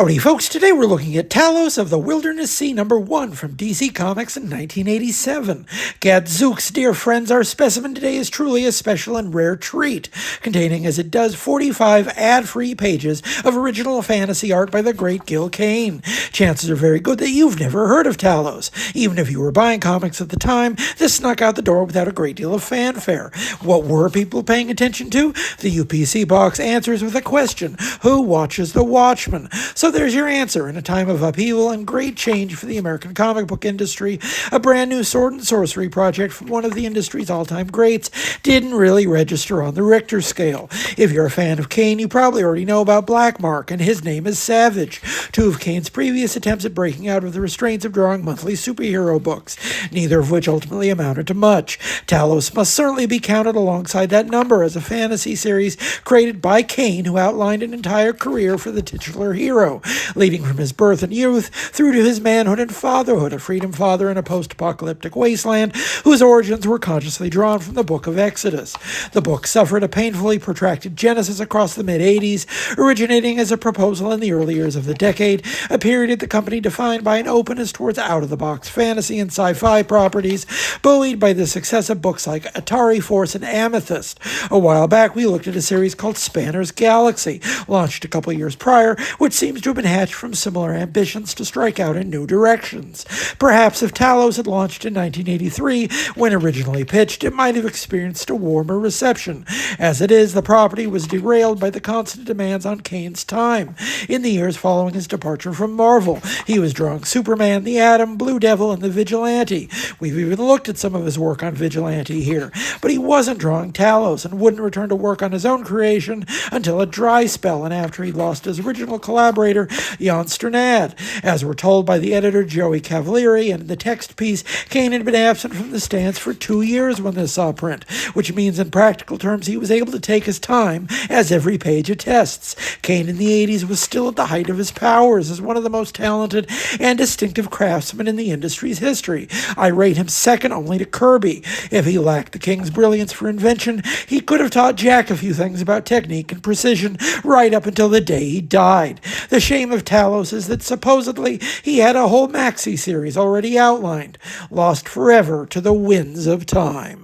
Howdy folks, today we're looking at Talos of the Wilderness Sea #1 from DC Comics in 1987. Gadzooks, dear friends, our specimen today is truly a special and rare treat, containing as it does 45 ad-free pages of original fantasy art by the great Gil Kane. Chances are very good that you've never heard of Talos. Even if you were buying comics at the time, this snuck out the door without a great deal of fanfare. What were people paying attention to? The UPC box answers with a question: who watches The Watchmen? So there's your answer. In a time of upheaval and great change for the American comic book industry, a brand new sword and sorcery project from one of the industry's all-time greats didn't really register on the Richter scale. If you're a fan of Kane, you probably already know about Black Mark, and his name is Savage, two of Kane's previous attempts at breaking out of the restraints of drawing monthly superhero books, neither of which ultimately amounted to much. Talos must certainly be counted alongside that number as a fantasy series created by Kane, who outlined an entire career for the titular hero, leading from his birth and youth through to his manhood and fatherhood, a freedom father in a post-apocalyptic wasteland whose origins were consciously drawn from the Book of Exodus. The book suffered a painfully protracted genesis across the mid-'80s, originating as a proposal in the early years of the decade, a period at the company defined by an openness towards out-of-the-box fantasy and sci-fi properties, buoyed by the success of books like Atari Force and Amethyst. A while back, we looked at a series called Spanner's Galaxy, launched a couple years prior, which seems to have been hatched from similar ambitions to strike out in new directions. Perhaps if Talos had launched in 1983, when originally pitched, it might have experienced a warmer reception. As it is, the property was derailed by the constant demands on Kane's time. In the years following his departure from Marvel, he was drawing Superman, the Atom, Blue Devil, and the Vigilante. We've even looked at some of his work on Vigilante here, but he wasn't drawing Talos and wouldn't return to work on his own creation until a dry spell and after he lost his original collaborator, Jan Strnad. As we're told by the editor Joey Cavalieri and in the text piece, Kane had been absent from the stands for 2 years when this saw print, which means in practical terms he was able to take his time, as every page attests. Kane in the 80s was still at the height of his powers as one of the most talented and distinctive craftsmen in the industry's history. I rate him second only to Kirby. If he lacked the King's brilliance for invention, he could have taught Jack a few things about technique and precision right up until the day he died. The shame of Talos is that supposedly he had a whole maxi series already outlined, lost forever to the winds of time.